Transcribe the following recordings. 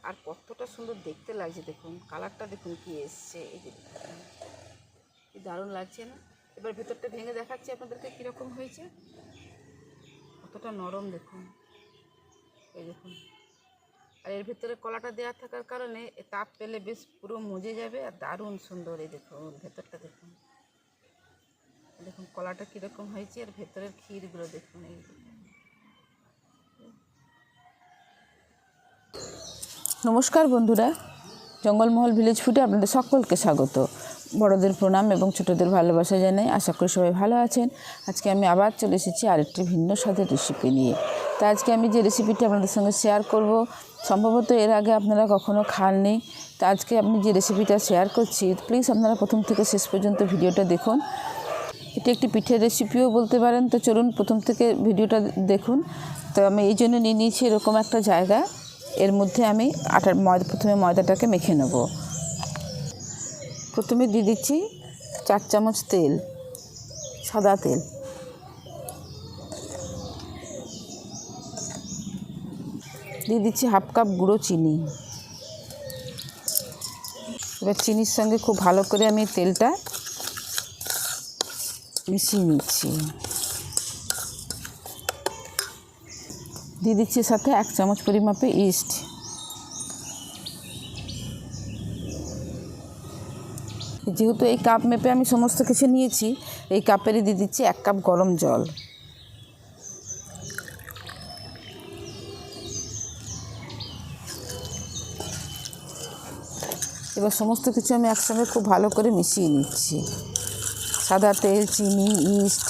আর কতটা সুন্দর দেখতে লাগছে দেখুন, কালারটা দেখুন কি এসছে, এই যে কি দারুণ লাগছে না। এবার ভেতরটা ভেঙে দেখাচ্ছি আপনাদেরকে কীরকম হয়েছে, কতটা নরম দেখুন, এই দেখুন। আর এর ভিতরে কলাটা দেওয়া থাকার কারণে তাপ পেলে বেশ পুরো মজে যাবে আর দারুণ সুন্দর। এই দেখুন ভেতরটা দেখুন, দেখুন কলাটা কীরকম হয়েছে আর ভেতরের ক্ষীরগুলো দেখুন। এই নমস্কার বন্ধুরা, জঙ্গলমহল ভিলেজ ফুডে আপনাদের সকলকে স্বাগত। বড়দের প্রণাম এবং ছোটদের ভালোবাসা জানাই। আশা করি সবাই ভালো আছেন। আজকে আমি আবার চলে এসেছি আরেকটি ভিন্ন স্বাদের রেসিপি নিয়ে। তা আজকে আমি যে রেসিপিটি আপনাদের সঙ্গে শেয়ার করব, সম্ভবত এর আগে আপনারা কখনো খাননি। তা আজকে আমি যে রেসিপিটা শেয়ার করছি, প্লিজ আপনারা প্রথম থেকে শেষ পর্যন্ত ভিডিওটা দেখুন। এটি একটি পিঠের রেসিপিও বলতে পারেন। তো চলুন প্রথম থেকে ভিডিওটা দেখুন। তো আমি এই জন্য নিয়ে নিয়েছি এরকম একটা জায়গা। এর মধ্যে আমি প্রথমে ময়দাটাকে মেখে নেব। প্রথমে দিয়ে দিচ্ছি 4 চামচ তেল, সাদা তেল। দিয়ে দিচ্ছি হাফ কাপ গুঁড়ো চিনি। এবার চিনির সঙ্গে খুব ভালো করে আমি তেলটা মিশিয়ে নিচ্ছি। দিয়ে দিচ্ছি সাথে 1 চামচ পরিমাপে ইস্ট। যেহেতু এই কাপ মেপে আমি সমস্ত কিছু নিয়েছি, এই কাপেরই দিয়ে দিচ্ছি 1 কাপ গরম জল। এবার সমস্ত কিছু আমি একসঙ্গে খুব ভালো করে মিশিয়ে নিচ্ছি। সাদা তেল, চিনি, ইস্ট।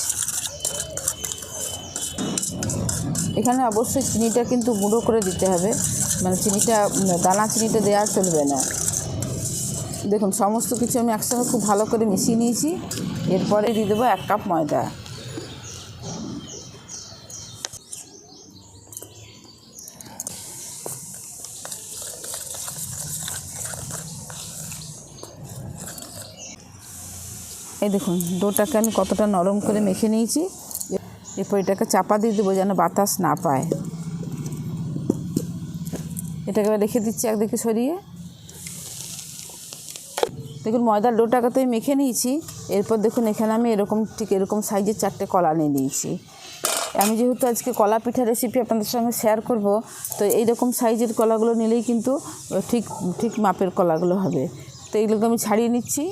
এখানে অবশ্যই চিনিটা কিন্তু গুঁড়ো করে দিতে হবে, মানে চিনিটা দানা চিনিটা দেওয়া চলবে না। দেখুন সমস্ত কিছু আমি একসঙ্গে খুব ভালো করে মিশিয়ে নিয়েছি। এরপরে দিয়ে দেবো 1 কাপ ময়দা। এই দেখুন ডোটাকে আমি কতটা নরম করে মেখে নিয়েছি। এরপর এটাকে চাপা দিয়ে দেবো যেন বাতাস না পায়। এটাকে রেখে দিচ্ছি একদিকে সরিয়ে। দেখুন ময়দার ডোটাকে তো আমি মেখে নিয়েছি। এরপর দেখুন এখানে আমি ঠিক এরকম সাইজের 4টে কলা নিয়ে নিয়েছি। আমি যেহেতু আজকে কলা পিঠা রেসিপি আপনাদের সঙ্গে শেয়ার করব, তো এইরকম সাইজের কলাগুলো নিলেই কিন্তু ঠিক মাপের কলাগুলো হবে। তো এইগুলোকে আমি ছাড়িয়ে নিচ্ছি।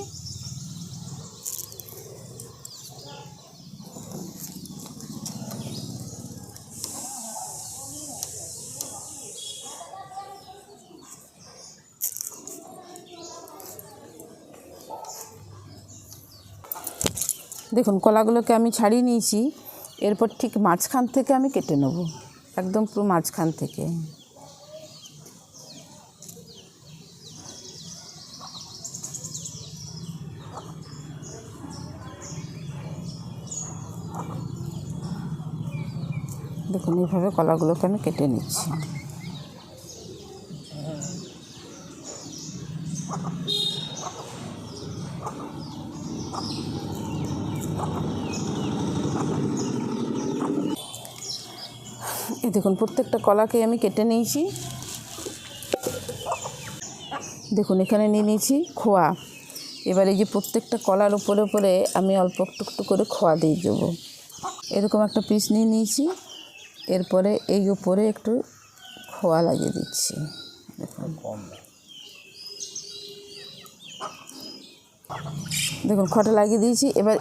দেখুন কলাগুলোকে আমি ছাড়িয়ে নিয়েছি। এরপর ঠিক মাঝখান থেকে আমি কেটে নেব, একদম পুরো মাঝখান থেকে। দেখুন এইভাবে কলাগুলোকে আমি কেটে নিচ্ছি। এই দেখুন প্রত্যেকটা কলাকে আমি কেটে নিয়েছি। দেখুন এখানে নিয়ে নিয়েছি খোয়া। এবার এই যে প্রত্যেকটা কলার উপরে আমি অল্প একটু করে খোয়া দিয়ে দেবো। এরকম একটা পিস নিয়ে নিয়েছি। এরপরে এই উপরে একটু খোয়া লাগিয়ে দিচ্ছি। দেখুন খোয়াটা লাগিয়ে দিয়েছি। এবার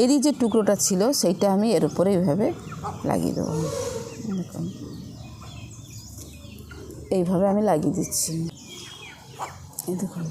এরই যে টুকরোটা ছিল সেইটা আমি এর উপরে এইভাবে লাগিয়ে দেবো। দেখুন এইভাবে আমি লাগিয়ে দিচ্ছি। এই দেখুন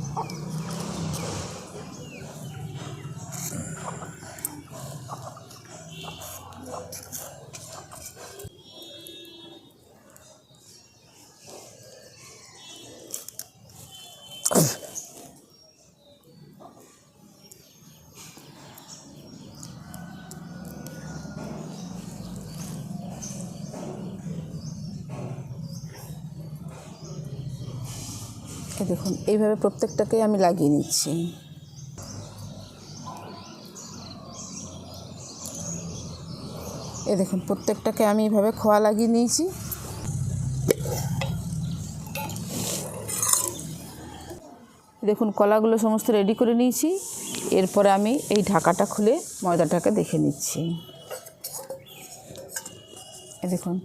দেখুন এইভাবে প্রত্যেকটাকে আমি লাগিয়ে নিচ্ছি। দেখুন প্রত্যেকটাকে আমি এইভাবে খোয়া লাগিয়ে নিয়েছি। দেখুন কলাগুলো সমস্ত রেডি করে নিয়েছি। এরপরে আমি এই ঢাকাটা খুলে ময়দাটাকে দেখে নিচ্ছি। দেখুন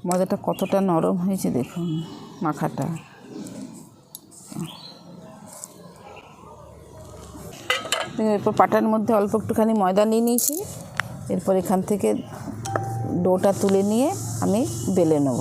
ময়দাটা কতটা নরম হয়েছে, দেখুন মাখাটা। এরপর পাটার মধ্যে অল্প একটুখানি ময়দা নিয়ে নিয়েছি। এরপর এখান থেকে ডোটা তুলে নিয়ে আমি বেলে নেব।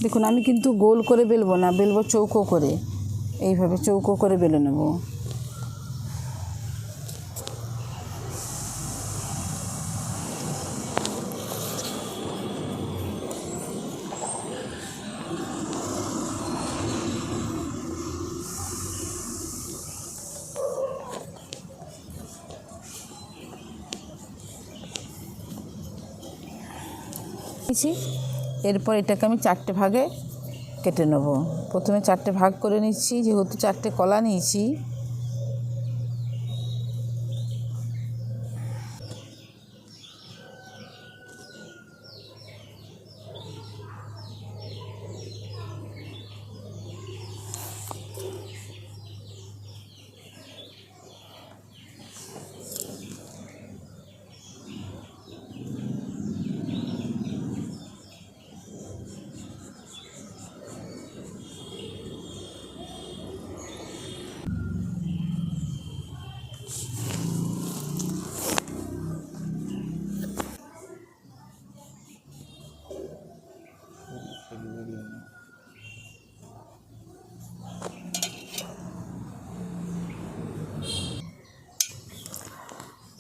দেখুন আমি কিন্তু গোল করে বেলবো না, বেলবো চৌকো করে, এইভাবে চৌকো করে বেলে নেব। এরপর এটাকে আমি 4টে ভাগে কেটে নেব। প্রথমে 4টে ভাগ করে নিচ্ছি, যেহেতু 4টে কলা নিয়েছি।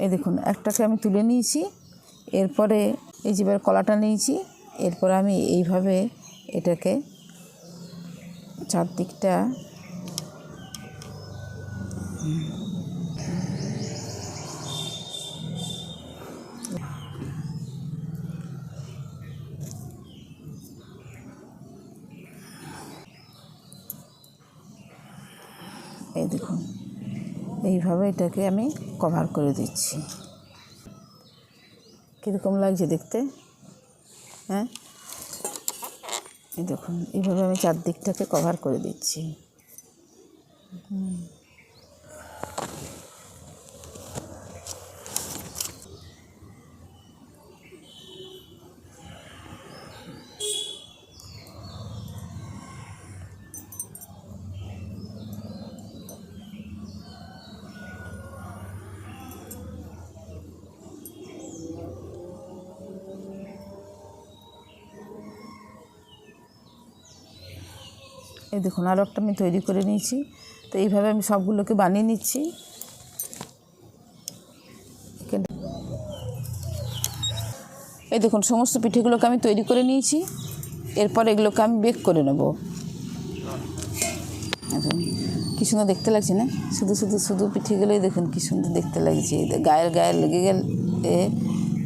এই দেখুন একটাকে আমি তুলে নিয়েছি। এরপরে এই যে এবার কলাটা নিয়েছি। এরপর আমি এইভাবে এটাকে চারদিকটা এই দেখুন এইভাবে এটাকে আমি কভার করে দিচ্ছি। কীরকম লাগছে দেখতে? হ্যাঁ, এই দেখুন এইভাবে আমি চারদিকটাকে কভার করে দিচ্ছি। এই দেখুন আরও একটা আমি তৈরি করে নিয়েছি। তো এইভাবে আমি সবগুলোকে বানিয়ে নিচ্ছি। এই দেখুন সমস্ত পিঠেগুলোকে আমি তৈরি করে নিয়েছি। এরপর এগুলোকে আমি বেক করে নেব। কী সুন্দর দেখতে লাগছে না? শুধু শুধু শুধু পিঠেগুলোই দেখুন কী সুন্দর দেখতে লাগছে। গায়ের গায়ে লেগে গেলে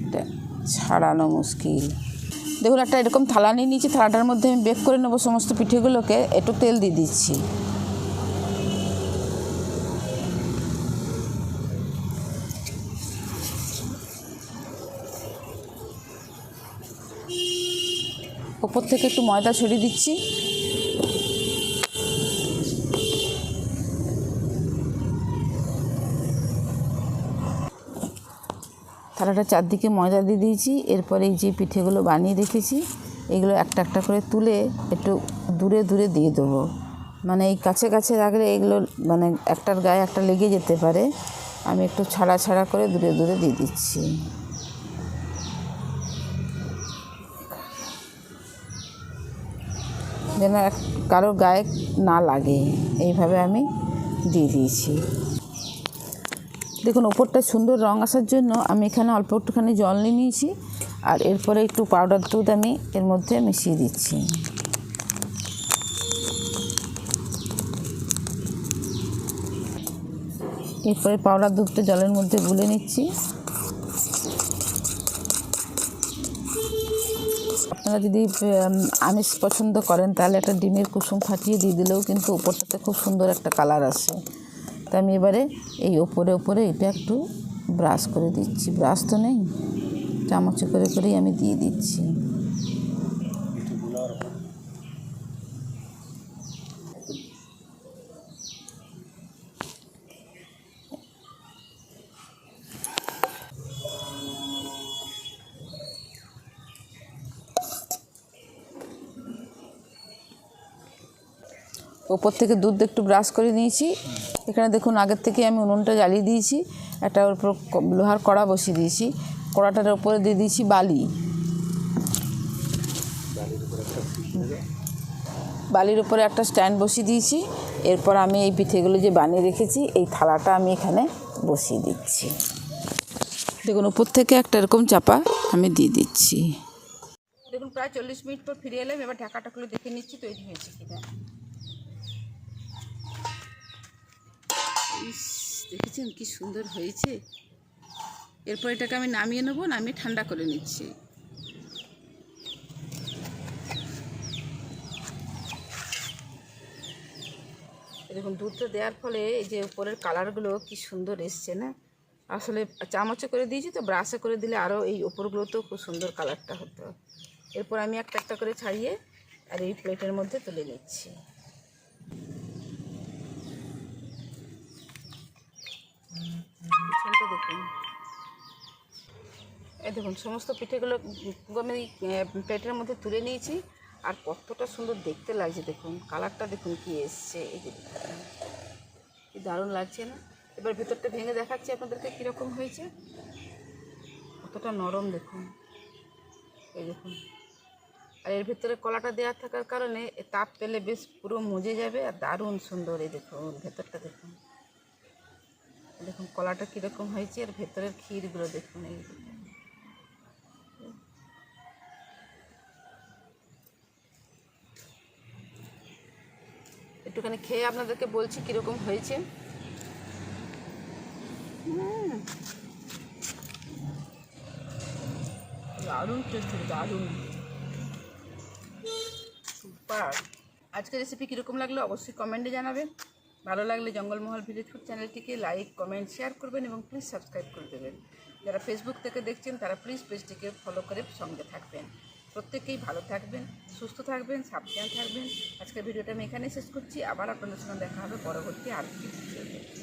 এটা ছাড়ানো মুশকিল। দেখুন একটা এরকম থালা নিয়ে নিয়েছি। থালাটার মধ্যে আমি বেক করে নেবো সমস্ত পিঠেগুলোকে। একটু তেল দিয়ে দিচ্ছি। ওপর থেকে একটু ময়দা ছড়িয়ে দিচ্ছি। থালাটা চারদিকে ময়দা দিয়ে দিয়েছি। এরপরে এই যে পিঠেগুলো বানিয়ে রেখেছি এগুলো একটা একটা করে তুলে একটু দূরে দূরে দিয়ে দেবো। মানে এই কাছে কাছে রাখলে এগুলো মানে একটার গায়ে একটা লেগে যেতে পারে। আমি একটু ছাড়া ছাড়া করে দূরে দূরে দিয়ে দিচ্ছি। যেন কারো গায়ে না লাগে, এইভাবে আমি দিয়ে দিয়েছি। দেখুন ওপরটা সুন্দর রং আসার জন্য আমি এখানে অল্প একটুখানি জল নিয়ে নিয়েছি। আর এরপরে একটু পাউডার দুধ আমি এর মধ্যে মিশিয়ে দিচ্ছি। এরপরে পাউডার দুধটা জলের মধ্যে গুলে নিচ্ছি। আপনারা যদি আমিষ পছন্দ করেন তাহলে একটা ডিমের কুসুম ফাটিয়ে দিয়ে দিলেও কিন্তু উপরটাতে খুব সুন্দর একটা কালার আসে। তা আমি এবারে এই ওপরে এটা একটু ব্রাশ করে দিচ্ছি, ব্রাশ তো নেই, চামচে করেই আমি দিয়ে দিচ্ছি। ওপর থেকে দুধ একটু ব্রাশ করে নিয়েছি। এখানে দেখুন আগের থেকে আমি উনুনটা জ্বালিয়ে দিয়েছি, একটা ওর উপর লোহার কড়া বসিয়ে দিয়েছি, কড়াটার ওপরে দিয়ে দিয়েছি বালির উপরে একটা স্ট্যান্ড বসিয়ে দিয়েছি। এরপর আমি এই পিঠেগুলো যে বানিয়ে রেখেছি এই থালাটা আমি এখানে বসিয়ে দিচ্ছি। দেখুন উপর থেকে একটা এরকম চাপা আমি দিয়ে দিচ্ছি। দেখুন প্রায় 40 মিনিট পর ফিরে এলাম। এবার ঢাকাটা খুলে দেখে নিচ্ছি তৈরি হয়েছে কিনা। দেখেছেন কি সুন্দর হয়েছে। এরপর এটাকে আমি নামিয়ে নেবো, নামিয়ে ঠান্ডা করে নিচ্ছি। দেখুন দুধটা দেওয়ার ফলে এই যে উপরের কালারগুলো কি সুন্দর এসছে না। আসলে চামচে করে দিয়েছি তো, ব্রাশে করে দিলে আরও এই উপরগুলোতেও খুব সুন্দর কালারটা হতো। এরপর আমি একটা করে ছাড়িয়ে আর এই প্লেটের মধ্যে তুলে নিচ্ছি। দেখুন এই দেখুন সমস্ত পিঠেগুলো আমি প্লেটের মধ্যে তুলে নিয়েছি। আর কতটা সুন্দর দেখতে লাগছে দেখুন, কালারটা দেখুন কি এসছে। এই যে কি দারুণ লাগছে না। এবার ভিতরটা ভেঙে দেখাচ্ছি আপনাদেরকে কীরকম হয়েছে। কতটা নরম দেখুন, এই দেখুন। আর এর ভিতরে কলাটা দেওয়া থাকার কারণে তাপ পেলে বেশ পুরো মজে যাবে আর দারুণ সুন্দর। এই দেখুন ভেতরটা দেখুন, দেখুন কলাটা কীরকম হয়েছে আর ভেতরের ক্ষীরগুলো দেখুন। এই একটুখানি খেয়ে আপনাদেরকে বলছি কীরকম হয়েছে। দারুণ টেস্ট, দারুণ সুপার। আজকের রেসিপি কীরকম লাগলো অবশ্যই কমেন্টে জানাবেন। ভালো লাগলে জঙ্গলমহল ভিলেজ ফুড চ্যানেলটিকে লাইক, কমেন্ট, শেয়ার করবেন এবং প্লিজ সাবস্ক্রাইব করে দেবেন। যারা ফেসবুক থেকে দেখছেন তারা প্লিজ পেজটিকে ফলো করে সঙ্গে থাকবেন। প্রত্যেকেই ভালো থাকবেন, সুস্থ থাকবেন, সাবধান থাকবেন। আজকের ভিডিওটা আমি এখানে শেষ করছি। আবার আপনাদের সঙ্গে দেখা হবে পরবর্তী আর কি ভিডিওতে।